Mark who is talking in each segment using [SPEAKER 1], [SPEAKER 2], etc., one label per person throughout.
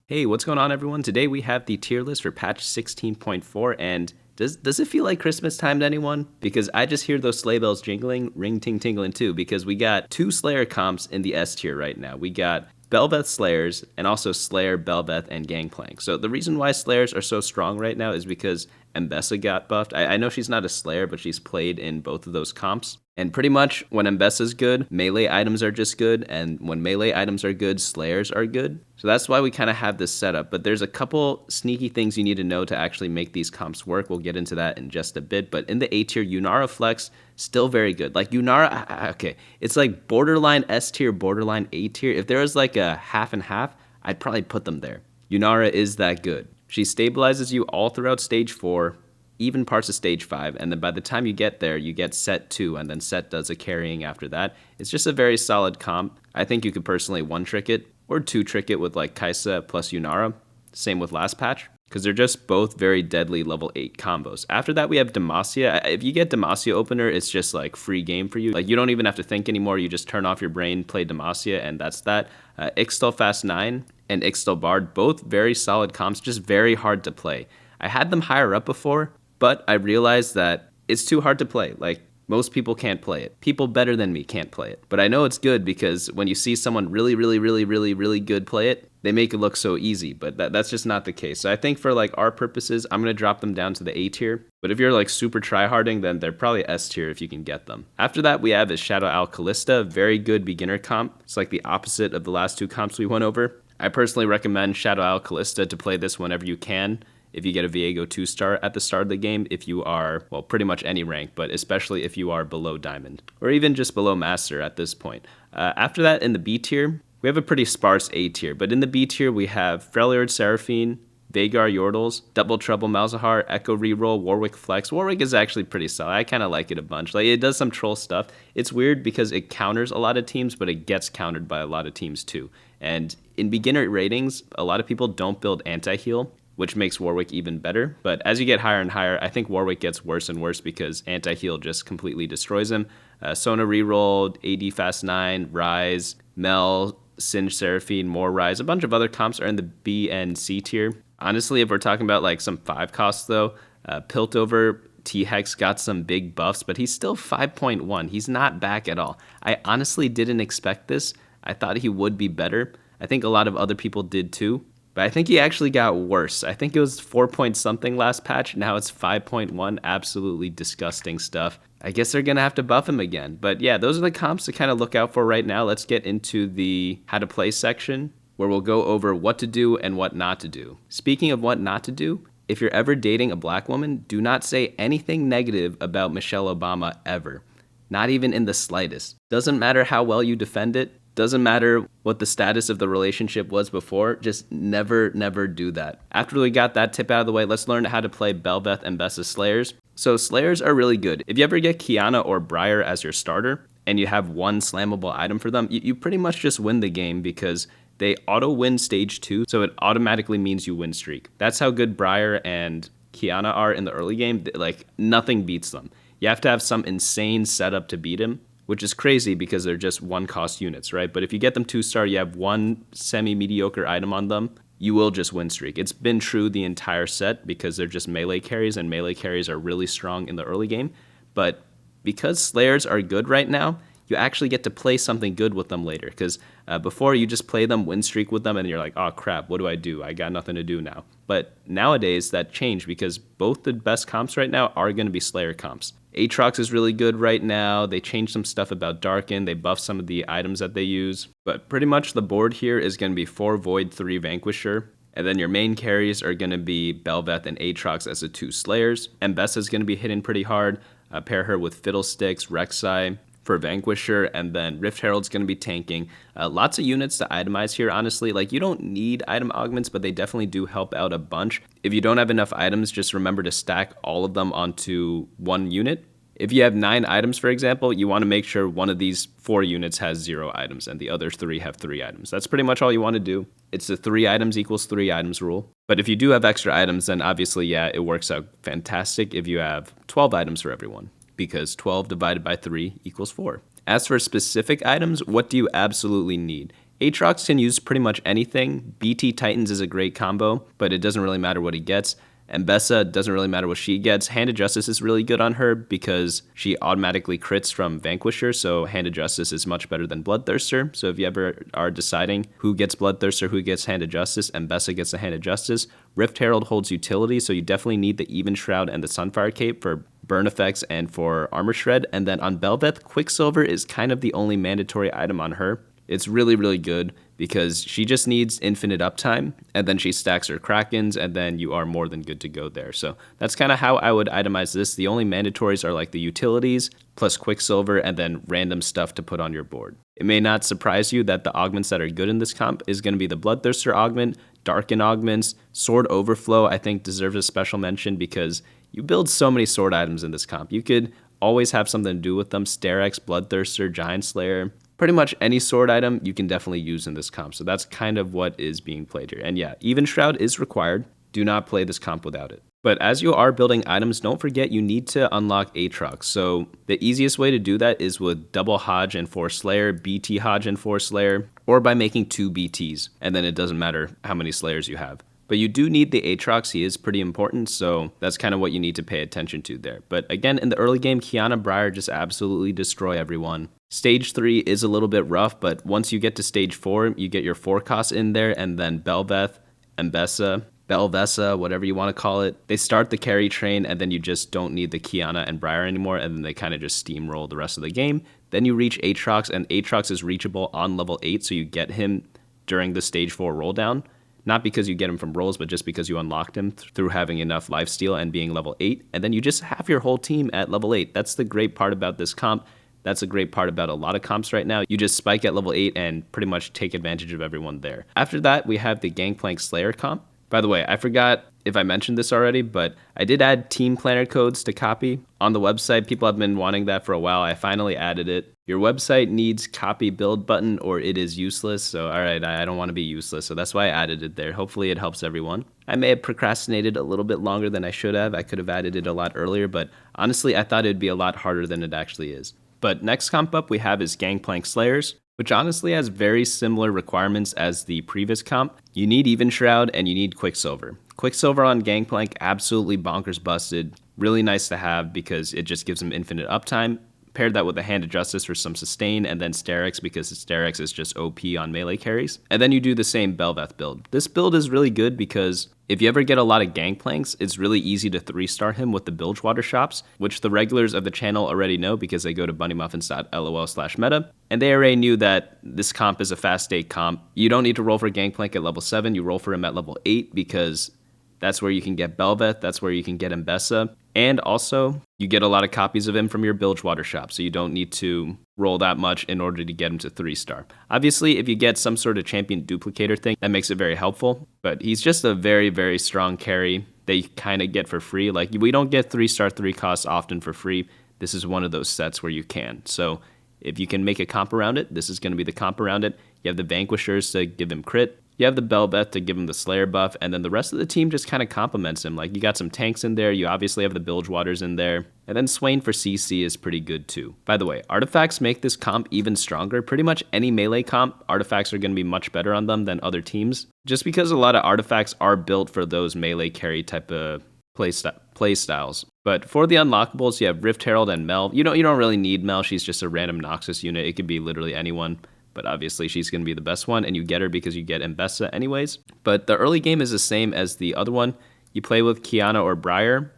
[SPEAKER 1] Hey, what's going on, everyone? Today we have the tier list for patch 16.4, and does it feel like Christmas time to anyone? Because I just hear those sleigh bells jingling, ring-ting-tingling too, because we got two Slayer comps in the S tier right now. We got Bel'Veth Slayers, and also Slayer, Bel'Veth, and Gangplank. So the reason why Slayers are so strong right now is because Ambessa got buffed. I know she's not a Slayer, but she's played in both of those comps. And pretty much when Ambessa's good, melee items are just good, and when melee items are good, Slayers are good. So that's why we kind of have this setup, but there's a couple sneaky things you need to know to actually make these comps work. We'll get into that in just a bit, but in the A tier, Yunara Flex, still very good. Like Yunara, okay, it's like borderline S tier, borderline A tier. If there was like a half and half, I'd probably put them there. Yunara is that good. She stabilizes you all throughout stage 4, even parts of stage 5, and then by the time you get there, you get set 2, and then set does a carrying after that. It's just a very solid comp. I think you could personally one-trick it, or two-trick it with like Kalista plus Yunara. Same with last patch, because they're just both very deadly level 8 combos. After that, we have Demacia. If you get Demacia opener, it's just like free game for you. Like you don't even have to think anymore. You just turn off your brain, play Demacia, and that's that. Ixtal Fast 9 and Ixtal Bard, both very solid comps, just very hard to play. I had them higher up before, but I realized that it's too hard to play. Like, most people can't play it. People better than me can't play it. But I know it's good because when you see someone really good play it, they make it look so easy. But that's just not the case. So I think for like our purposes, I'm going to drop them down to the A tier. But if you're like super tryharding, then they're probably S tier if you can get them. After that, we have is Shadow Owl Kalista. Very good beginner comp. It's like the opposite of the last two comps we went over. I personally recommend Shadow Owl Kalista to play this whenever you can. If you get a Veigar 2-star at the start of the game, if you are, well, pretty much any rank, but especially if you are below Diamond, or even just below Master at this point. After that, in the B tier, we have a pretty sparse A tier, but in the B tier, we have Freljord, Seraphine, Veigar, Yordles, Double Trouble, Malzahar, Ekko, Reroll, Warwick, Flex. Warwick is actually pretty solid. I kind of like it a bunch. Like, it does some troll stuff. It's weird because it counters a lot of teams, but it gets countered by a lot of teams too. And in beginner ratings, a lot of people don't build anti-heal, which makes Warwick even better. But as you get higher and higher, I think Warwick gets worse and worse because anti-heal just completely destroys him. Sona rerolled, AD Fast 9, Ryze, Mel, Singe Seraphine, more Ryze. A bunch of other comps are in the B and C tier. Honestly, if we're talking about like some 5 costs though, Piltover, T-Hex got some big buffs, but he's still 5.1. He's not back at all. I honestly didn't expect this. I thought he would be better. I think a lot of other people did too. But I think he actually got worse. I think it was 4 point something last patch. Now it's 5.1. Absolutely disgusting stuff. I guess they're going to have to buff him again. But yeah, those are the comps to kind of look out for right now. Let's get into the how to play section, where we'll go over what to do and what not to do. Speaking of what not to do, if you're ever dating a black woman, do not say anything negative about Michelle Obama ever. Not even in the slightest. Doesn't matter how well you defend it. Doesn't matter what the status of the relationship was before, just never do that. After we got that tip out of the way, let's learn how to play Bel'Veth and Ambessa Slayers. So Slayers are really good. If you ever get Qiyana or Briar as your starter, and you have one slammable item for them, you pretty much just win the game because they auto-win stage 2, so it automatically means you win streak. That's how good Briar and Qiyana are in the early game. Like, nothing beats them. You have to have some insane setup to beat him, which is crazy because they're just 1-cost units, right? But if you get them 2-star, you have one semi-mediocre item on them, you will just win streak. It's been true the entire set because they're just melee carries, and melee carries are really strong in the early game. But because Slayers are good right now, you actually get to play something good with them later. Because before, you just play them, win streak with them, and you're like, oh crap, what do I do? I got nothing to do now. But nowadays, that changed because both the best comps right now are going to be Slayer comps. Aatrox is really good right now. They changed some stuff about Darken. They buffed some of the items that they use. But pretty much the board here is going to be 4 Void, 3 Vanquisher. And then your main carries are going to be Bel'Veth and Aatrox as the 2 Slayers. Ambessa is going to be hitting pretty hard. Pair her with Fiddlesticks, Rek'Sai for Vanquisher, and then Rift Herald's going to be tanking. Lots of units to itemize here, honestly. Like, you don't need item augments, but they definitely do help out a bunch. If you don't have enough items, just remember to stack all of them onto one unit. If you have 9 items, for example, you want to make sure one of these 4 units has 0 items and the other 3 have 3 items. That's pretty much all you want to do. It's the 3 items equals 3 items rule. But if you do have extra items, then obviously, yeah, it works out fantastic if you have 12 items for everyone, because 12 divided by 3 equals 4. As for specific items, what do you absolutely need? Aatrox can use pretty much anything. BT Titans is a great combo, but it doesn't really matter what he gets. Ambessa doesn't really matter what she gets. Hand of Justice is really good on her because she automatically crits from Vanquisher, so Hand of Justice is much better than Bloodthirster. So if you ever are deciding who gets Bloodthirster, who gets Hand of Justice, Ambessa gets the Hand of Justice. Rift Herald holds utility, so you definitely need the Even Shroud and the Sunfire Cape for burn effects and for armor shred. And then on Bel'Veth, Quicksilver is kind of the only mandatory item on her. It's really, really good because she just needs infinite uptime, and then she stacks her Krakens, and then you are more than good to go there. So that's kind of how I would itemize this. The only mandatories are like the utilities, plus Quicksilver, and then random stuff to put on your board. It may not surprise you that the augments that are good in this comp is going to be the Bloodthirster augment, Darken augments, Sword Overflow I think deserves a special mention because you build so many sword items in this comp. You could always have something to do with them. Sterex, Bloodthirster, Giant Slayer. Pretty much any sword item you can definitely use in this comp. So that's kind of what is being played here. And yeah, Even Shroud is required. Do not play this comp without it. But as you are building items, don't forget you need to unlock Aatrox. So the easiest way to do that is with double Hodge and 4 Slayer, BT Hodge and 4 Slayer, or by making 2 BTs. And then it doesn't matter how many Slayers you have. But you do need the Aatrox, he is pretty important, so that's kind of what you need to pay attention to there. But again, in the early game, Qiyana Briar just absolutely destroy everyone. Stage 3 is a little bit rough, but once you get to stage 4, you get your forecast in there, and then Bel'Veth, Ambessa, Bel'Vessa, whatever you want to call it. They start the carry train, and then you just don't need the Qiyana and Briar anymore, and then they kind of just steamroll the rest of the game. Then you reach Aatrox, and Aatrox is reachable on level 8, so you get him during the stage 4 roll down. Not because you get him from rolls, but just because you unlocked him through having enough lifesteal and being level 8. And then you just have your whole team at level 8. That's the great part about this comp. That's a great part about a lot of comps right now. You just spike at level 8 and pretty much take advantage of everyone there. After that, we have the Gangplank Slayer comp. By the way, I forgot if I mentioned this already, but I did add team planner codes to copy on the website. People have been wanting that for a while. I finally added it. Your website needs copy build button or it is useless. So, all right, I don't want to be useless. So that's why I added it there. Hopefully it helps everyone. I may have procrastinated a little bit longer than I should have. I could have added it a lot earlier, but honestly, I thought it'd be a lot harder than it actually is. But next comp up we have is Gangplank Slayers, which honestly has very similar requirements as the previous comp. You need Even Shroud and you need Quicksilver. Quicksilver on Gangplank, absolutely bonkers busted. Really nice to have because it just gives him infinite uptime. Paired that with a Hand of Justice for some sustain, and then Sterex because Sterex is just OP on melee carries. And then you do the same Bel'Veth build. This build is really good because if you ever get a lot of Gangplanks, it's really easy to 3-star him with the Bilgewater shops, which the regulars of the channel already know because they go to bunnymuffins.lol/meta. And they already knew that this comp is a fast state comp. You don't need to roll for Gangplank at level 7, you roll for him at level 8 because that's where you can get Bel'Veth, that's where you can get Ambessa. And also, you get a lot of copies of him from your Bilgewater shop, so you don't need to roll that much in order to get him to 3-star. Obviously, if you get some sort of champion duplicator thing, that makes it very helpful, but he's just a very, very strong carry that you kind of get for free. Like, we don't get 3-star 3 costs often for free. This is one of those sets where you can. So if you can make a comp around it, this is going to be the comp around it. You have the Vanquishers to give him crit. You have the Bel'Veth to give him the Slayer buff, and then the rest of the team just kind of complements him. Like, you got some tanks in there, you obviously have the Bilgewaters in there, and then Swain for CC is pretty good too. By the way, artifacts make this comp even stronger. Pretty much any melee comp, artifacts are going to be much better on them than other teams, just because a lot of artifacts are built for those melee carry type of play styles. But for the unlockables, you have Rift Herald and Mel. You don't really need Mel, she's just a random Noxus unit. It could be literally anyone. But obviously she's going to be the best one, and you get her because you get Ambessa anyways. But the early game is the same as the other one. You play with Qiyana or Briar.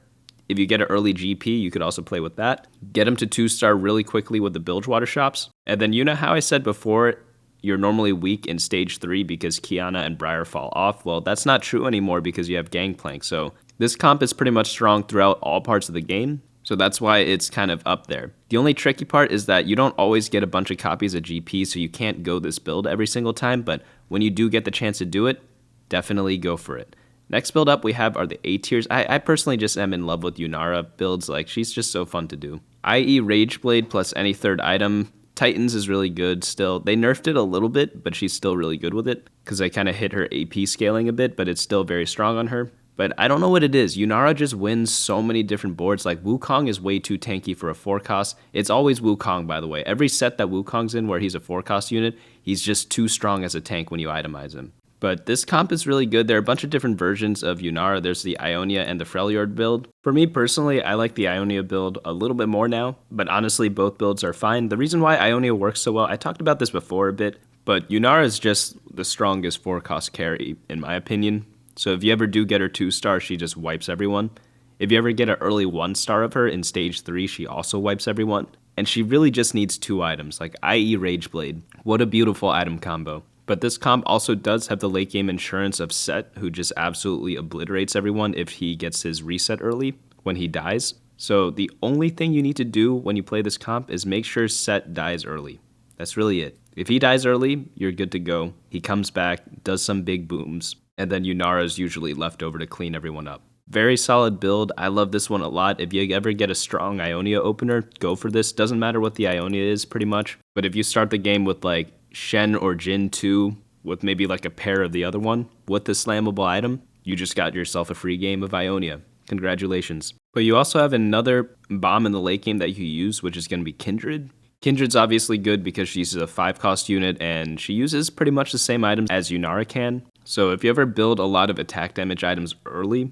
[SPEAKER 1] If you get an early GP, you could also play with that. Get them to 2-star really quickly with the Bilgewater shops. And then you know how I said before, you're normally weak in stage 3 because Qiyana and Briar fall off? Well, that's not true anymore because you have Gangplank. So this comp is pretty much strong throughout all parts of the game. So that's why it's kind of up there. The only tricky part is that you don't always get a bunch of copies of GP, so you can't go this build every single time, but when you do get the chance to do it, definitely go for it. Next build up we have are the A tiers. I personally just am in love with Yunara builds. Like, she's just so fun to do. IE Rageblade plus any third item. Titans is really good still. They nerfed it a little bit, but she's still really good with it because I kind of hit her AP scaling a bit, but it's still very strong on her. But I don't know what it is. Yunara just wins so many different boards. Like Wukong is way too tanky for a 4-cost. It's always Wukong, by the way. Every set that Wukong's in where he's a 4-cost unit, he's just too strong as a tank when you itemize him. But this comp is really good. There are a bunch of different versions of Yunara. There's the Ionia and the Freljord build. For me personally, I like the Ionia build a little bit more now, but honestly, both builds are fine. The reason why Ionia works so well, I talked about this before a bit, but Yunara is just the strongest 4-cost carry, in my opinion. So if you ever do get her 2-star, she just wipes everyone. If you ever get an early 1-star of her in stage 3, she also wipes everyone. And she really just needs 2 items, like IE Rageblade. What a beautiful item combo. But this comp also does have the late game insurance of Set, who just absolutely obliterates everyone if he gets his reset early when he dies. So the only thing you need to do when you play this comp is make sure Set dies early. That's really it. If he dies early, you're good to go. He comes back, does some big booms, and then Yunara is usually left over to clean everyone up. Very solid build. I love this one a lot. If you ever get a strong Ionia opener, go for this. Doesn't matter what the Ionia is pretty much. But if you start the game with like Shen or Jin 2 with maybe like a pair of the other one with the slammable item, you just got yourself a free game of Ionia. Congratulations. But you also have another bomb in the late game that you use, which is going to be Kindred. Kindred's obviously good because she's a 5-cost unit and she uses pretty much the same items as Yunara can. So if you ever build a lot of attack damage items early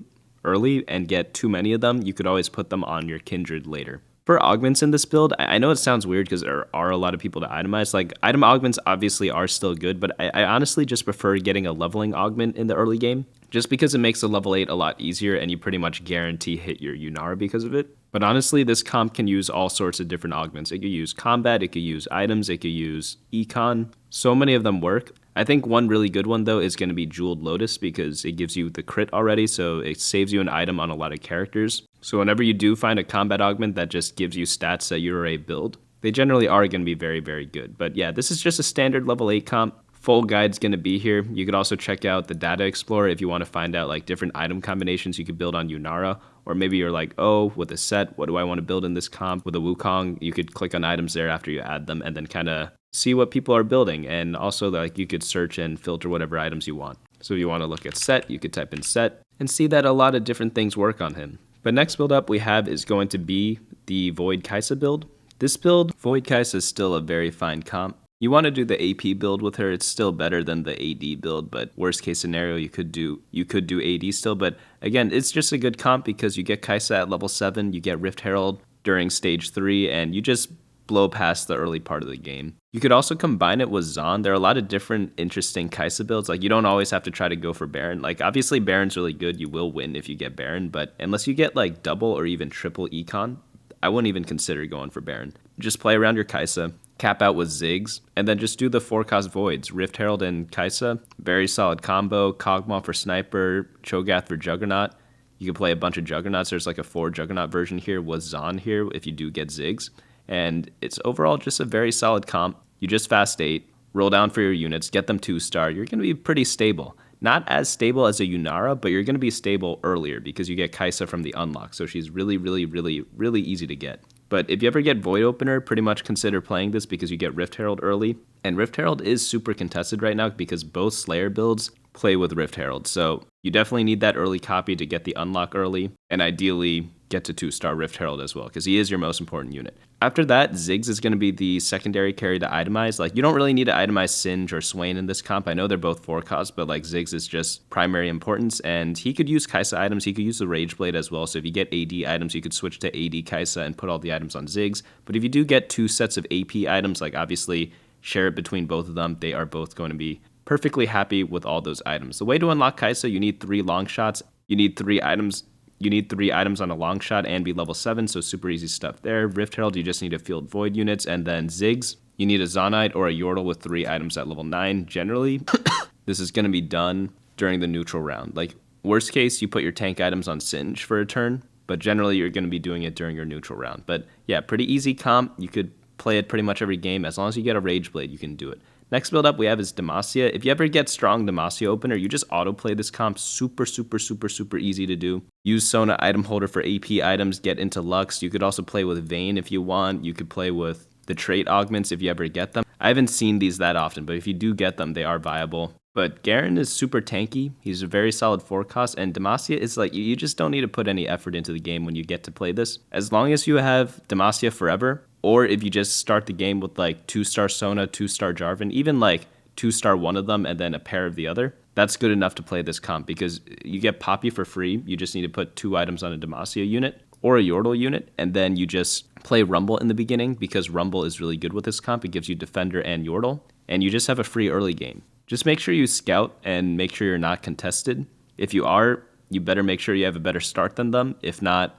[SPEAKER 1] and get too many of them, you could always put them on your Kindred later. For augments in this build, I know it sounds weird because there are a lot of people to itemize. Like, item augments obviously are still good, but I honestly just prefer getting a leveling augment in the early game, just because it makes the level 8 a lot easier and you pretty much guarantee hit your Yunara because of it. But honestly, this comp can use all sorts of different augments. It could use combat, it could use items, it could use econ. So many of them work. I think one really good one, though, is going to be Jeweled Lotus because it gives you the crit already, so it saves you an item on a lot of characters. So whenever you do find a combat augment that just gives you stats that you already build, they generally are going to be very, very good. But yeah, this is just a standard level 8 comp. Full guide's going to be here. You could also check out the Data Explorer if you want to find out like different item combinations you could build on Yunara. Or maybe you're like, oh, with a set, what do I want to build in this comp? With a Wukong, you could click on items there after you add them and then kind of see what people are building. And also like you could search and filter whatever items you want. So if you want to look at set, you could type in set and see that a lot of different things work on him. But next build up we have is going to be the Void Kaisa build. This build, Void Kaisa is still a very fine comp. You want to do the AP build with her, it's still better than the AD build, but worst case scenario, you could do AD still. But again, it's just a good comp because you get Kaisa at level 7, you get Rift Herald during stage 3, and you just blow past the early part of the game. You could also combine it with Zon. There are a lot of different interesting Kaisa builds. Like, you don't always have to try to go for Baron. Like, obviously Baron's really good, you will win if you get Baron, but unless you get like double or even triple econ, I wouldn't even consider going for Baron. Just play around your Kaisa, cap out with Ziggs, and then just do the 4-cost voids. Rift Herald and Kaisa, very solid combo. Kog'Maw for Sniper, Cho'Gath for Juggernaut. You can play a bunch of Juggernauts. There's like a 4 Juggernaut version here with Zon here if you do get Ziggs. And it's overall just a very solid comp. You just fast 8, roll down for your units, get them 2-star. You're going to be pretty stable. Not as stable as a Yunara, but you're going to be stable earlier because you get Kaisa from the unlock. So she's really, really, really, really easy to get. But if you ever get Void Opener, pretty much consider playing this because you get Rift Herald early. And Rift Herald is super contested right now because both Slayer builds play with Rift Herald. So you definitely need that early copy to get the unlock early. And ideally, get to 2-star Rift Herald as well because he is your most important unit. After that, Ziggs is going to be the secondary carry to itemize. Like, you don't really need to itemize Singe or Swain in this comp. I know they're both 4-cost, but like Ziggs is just primary importance. And he could use Kaisa items. He could use the Rageblade as well. So if you get AD items, you could switch to AD Kaisa and put all the items on Ziggs. But if you do get 2 sets of AP items, like obviously share it between both of them, they are both going to be perfectly happy with all those items. The way to unlock Kaisa, you need 3 long shots. You need 3 items. You need 3 items on a long shot and be level 7, so super easy stuff there. Rift Herald, you just need to field Void units, and then Ziggs, you need a Zonite or a Yordle with 3 items at level 9. Generally, this is going to be done during the neutral round. Like, worst case, you put your tank items on Singe for a turn, but generally you're going to be doing it during your neutral round. But yeah, pretty easy comp. You could play it pretty much every game. As long as you get a Rageblade, you can do it. Next build up we have is Demacia. If you ever get strong Demacia opener, you just autoplay this comp. Super, super, super, super easy to do. Use Sona item holder for AP items, get into Lux. You could also play with Vayne if you want. You could play with the trait augments if you ever get them. I haven't seen these that often, but if you do get them, they are viable. But Garen is super tanky. He's a very solid 4 cost, and Demacia is like, you just don't need to put any effort into the game when you get to play this. As long as you have Demacia forever, or if you just start the game with like 2-star Sona, 2-star Jarvan, even like 2-star one of them and then a pair of the other, that's good enough to play this comp because you get Poppy for free. You just need to put 2 items on a Demacia unit or a Yordle unit, and then you just play Rumble in the beginning because Rumble is really good with this comp. It gives you Defender and Yordle, and you just have a free early game. Just make sure you scout and make sure you're not contested. If you are, you better make sure you have a better start than them. If not,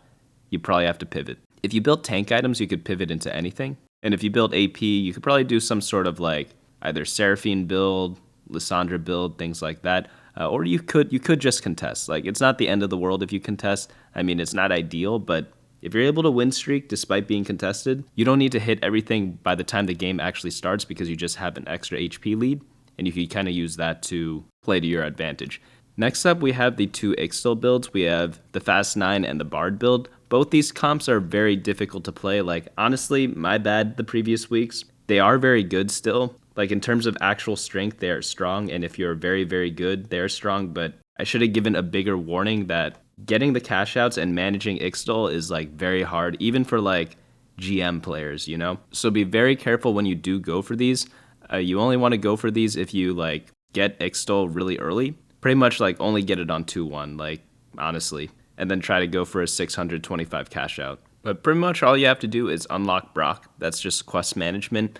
[SPEAKER 1] you probably have to pivot. If you build tank items, you could pivot into anything. And if you build AP, you could probably do some sort of like either Seraphine build, Lissandra build, things like that. Or you could just contest. Like, it's not the end of the world if you contest. I mean, it's not ideal, but if you're able to win streak despite being contested, you don't need to hit everything by the time the game actually starts because you just have an extra HP lead, and you can kind of use that to play to your advantage. Next up, we have the 2 Ixtal builds. We have the Fast 9 and the Bard build. Both these comps are very difficult to play. Like, honestly, my bad the previous weeks. They are very good still. Like, in terms of actual strength, they are strong, and if you're very, very good, they're strong, but I should have given a bigger warning that getting the cash outs and managing Ixtal is, like, very hard, even for, like, GM players, you know? So be very careful when you do go for these. You only want to go for these if you, like, get Ixtal really early. Pretty much, like, only get it on 2-1, like, honestly, and then try to go for a 625 cash out. But pretty much all you have to do is unlock Brock. That's just quest management.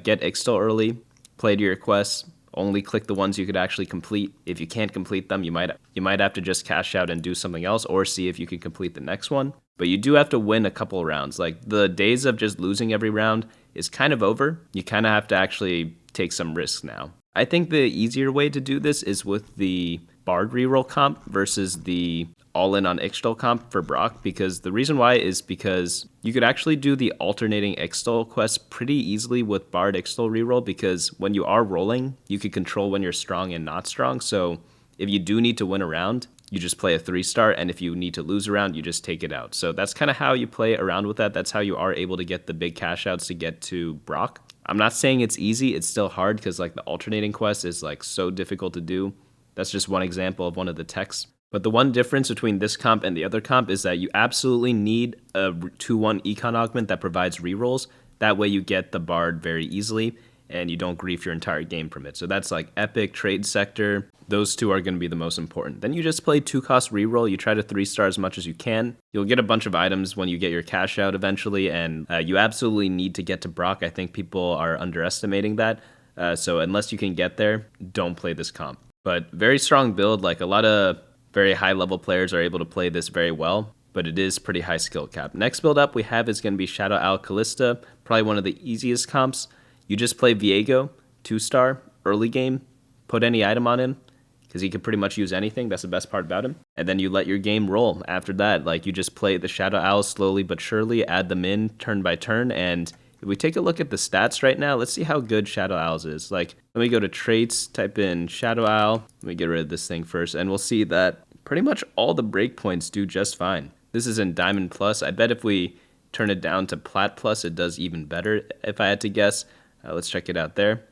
[SPEAKER 1] Get Ixtal early, play to your quests, only click the ones you could actually complete. If you can't complete them, you might have to just cash out and do something else or see if you can complete the next one. But you do have to win a couple rounds. Like, the days of just losing every round is kind of over. You kind of have to actually take some risks now. I think the easier way to do this is with the Bard reroll comp versus the all-in on Ixtal comp for Brock, because the reason why is because you could actually do the alternating Ixtal quests pretty easily with Bard Ixtal reroll, because when you are rolling, you can control when you're strong and not strong. So if you do need to win a round, you just play a 3-star, and if you need to lose a round, you just take it out. So that's kind of how you play around with that. That's how you are able to get the big cash outs to get to Brock. I'm not saying it's easy, it's still hard because like the alternating quest is like so difficult to do. That's just one example of one of the techs. But the one difference between this comp and the other comp is that you absolutely need a 2-1 econ augment that provides rerolls. That way you get the Bard very easily and you don't grief your entire game from it. So that's like Epic, Trade Sector. Those two are going to be the most important. Then you just play 2-cost reroll. You try to 3-star as much as you can. You'll get a bunch of items when you get your cash out eventually, and you absolutely need to get to Brock. I think people are underestimating that. So unless you can get there, don't play this comp. But very strong build. Like, a lot of very high-level players are able to play this very well, but it is pretty high skill cap. Next build up we have is going to be Shadow Owl Kalista, probably one of the easiest comps. You just play Veigar, 2-star, early game, put any item on him, because he can pretty much use anything. That's the best part about him. And then you let your game roll after that. Like, you just play the Shadow Owls slowly but surely, add them in turn by turn, and if we take a look at the stats right now, let's see how good Shadow Owls is. Like, let me go to traits, type in Shadow Owl. Let me get rid of this thing first, and we'll see that pretty much all the breakpoints do just fine. This is in Diamond Plus. I bet if we turn it down to Plat Plus, it does even better, if I had to guess. Let's check it out there.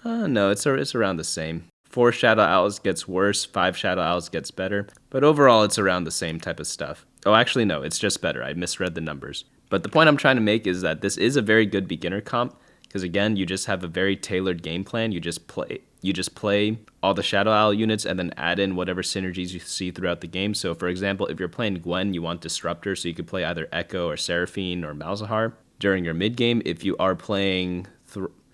[SPEAKER 1] No, it's around the same. 4 Shadow Owls gets worse, 5 Shadow Owls gets better. But overall, it's around the same type of stuff. Oh, actually, no, it's just better. I misread the numbers. But the point I'm trying to make is that this is a very good beginner comp, because again, you just have a very tailored game plan. You just play all the Shadow Owl units and then add in whatever synergies you see throughout the game. So for example, if you're playing Gwen, you want Disruptor, so you could play either Ekko or Seraphine or Malzahar. During your mid game, if you are playing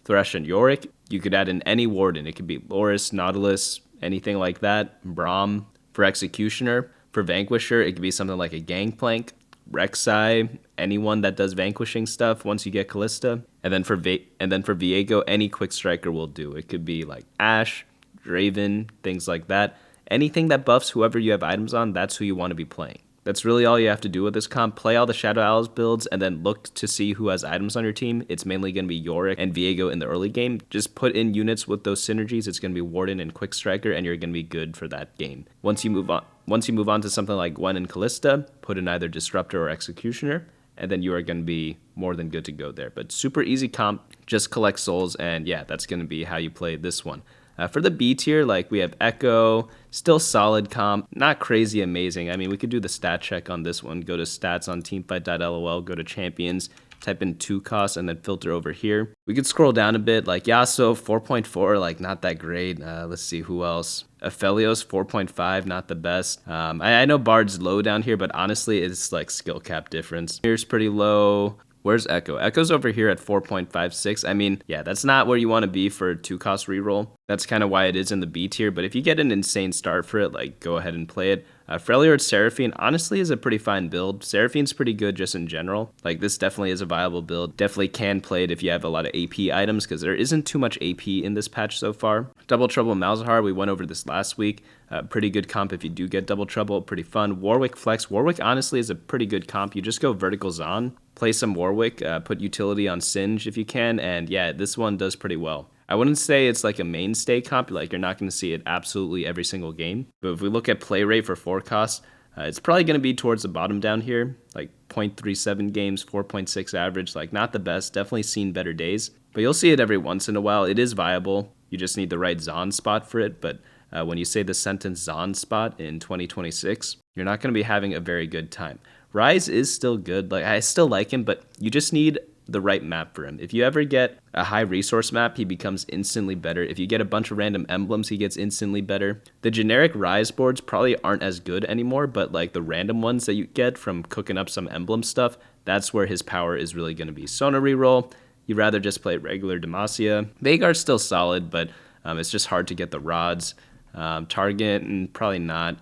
[SPEAKER 1] Thresh and Warwick, you could add in any Warden. It could be Loris, Nautilus, anything like that. Braum. For Executioner. For Vanquisher, it could be something like a Gangplank, Rek'Sai, anyone that does vanquishing stuff once you get Kalista. And then for Veigar, any quick striker will do. It could be like Ashe, Draven, things like that. Anything that buffs whoever you have items on, that's who you want to be playing. That's really all you have to do with this comp. Play all the Shadow Owls builds and then look to see who has items on your team. It's mainly going to be Yorick and Veigar in the early game. Just put in units with those synergies. It's going to be Warden and Quick Striker, and you're going to be good for that game. Once you move on to something like Gwen and Kalista, put in either Disruptor or Executioner, and then you are going to be more than good to go there. But super easy comp, just collect souls, and yeah, that's going to be how you play this one. For the B tier, like we have Ekko, still solid comp, not crazy amazing. I mean, we could do the stat check on this one. Go to stats on teamfight.lol, go to champions, type in 2 costs, and then filter over here. We could scroll down a bit, like Yasuo 4.4, like not that great. Let's see who else. Aphelios 4.5, not the best. I know Bard's low down here, but honestly, it's like skill cap difference. Here's pretty low. Where's Ekko? Ekko's over here at 4.56. I mean, yeah, that's not where you want to be for a 2-cost reroll. That's kind of why it is in the B tier, but if you get an insane start for it, like, go ahead and play it. Freljord Seraphine honestly is a pretty fine build. Seraphine's pretty good just in general. Like, this definitely is a viable build. Definitely can play it if you have a lot of AP items, because there isn't too much AP in this patch so far. Double Trouble Malzahar, we went over this last week. Pretty good comp if you do get Double Trouble, pretty fun. Warwick Flex. Warwick honestly is a pretty good comp. You just go vertical Zon, play some Warwick, put utility on Singe if you can, and yeah, this one does pretty well. I wouldn't say it's like a mainstay comp, like you're not going to see it absolutely every single game, but if we look at play rate for 4 costs, it's probably going to be towards the bottom down here, like 0.37 games, 4.6 average, like not the best, definitely seen better days, but you'll see it every once in a while. It is viable, you just need the right Zon spot for it, but when you say the sentence Zon spot in 2026, you're not going to be having a very good time. Ryze is still good, like I still like him, but you just need the right map for him. If you ever get a high resource map, he becomes instantly better. If you get a bunch of random emblems, he gets instantly better. The generic Ryze boards probably aren't as good anymore, but like the random ones that you get from cooking up some emblem stuff, that's where his power is really going to be. Sona reroll, you'd rather just play regular Demacia. Veigar's still solid, but it's just hard to get the rods. Targon, probably not.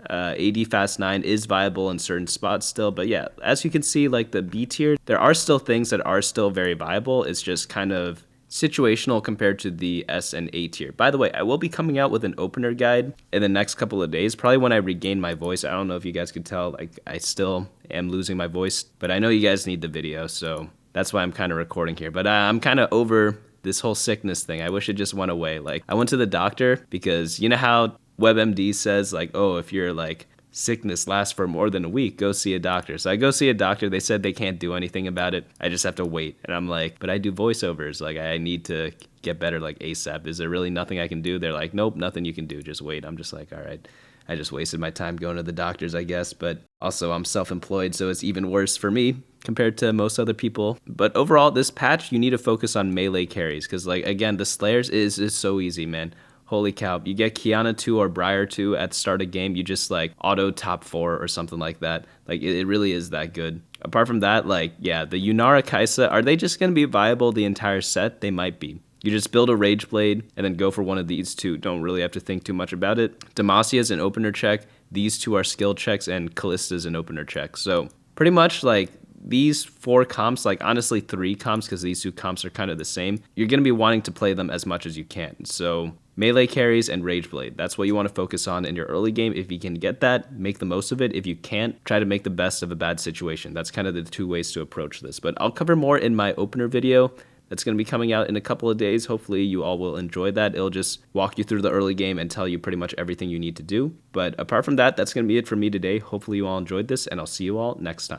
[SPEAKER 1] AD Fast 9 is viable in certain spots still, but yeah, as you can see, like the B tier, there are still things that are still very viable. It's just kind of situational compared to the S and A tier. By the way, I will be coming out with an opener guide in the next couple of days, probably when I regain my voice. I don't know if you guys could tell, like I still am losing my voice, but I know you guys need the video, so that's why I'm kind of recording here. But I'm kind of over this whole sickness thing. I wish it just went away. Like I went to the doctor because you know how WebMD says like, oh, if your like sickness lasts for more than a week, go see a doctor. So I go see a doctor. They said they can't do anything about it. I just have to wait. And I'm like, but I do voiceovers. Like I need to get better like ASAP. Is there really nothing I can do? They're like, nope, nothing you can do. Just wait. I'm just like, all right. I just wasted my time going to the doctors, I guess. But also I'm self-employed, so it's even worse for me compared to most other people. But overall, this patch, you need to focus on melee carries. Because like, again, the Slayers is so easy, man. Holy cow, you get Kiana 2 or Briar 2 at the start of game, you just like auto top 4 or something like that. Like it really is that good. Apart from that, like, yeah, the Yunara Kaisa, are they just going to be viable the entire set? They might be. You just build a Rage Blade and then go for one of these two. Don't really have to think too much about it. Demacia is an opener check. These two are skill checks, and Kalista is an opener check. So pretty much like these 4 comps, like honestly 3 comps, because these 2 comps are kind of the same, you're going to be wanting to play them as much as you can. So melee carries and Rage Blade, that's what you want to focus on in your early game. If you can get that, make the most of it. If you can't, try to make the best of a bad situation. That's kind of the 2 ways to approach this. But I'll cover more in my opener video that's going to be coming out in a couple of days. Hopefully you all will enjoy that. It'll just walk you through the early game and tell you pretty much everything you need to do. But apart from that, that's going to be it for me today. Hopefully you all enjoyed this, and I'll see you all next time.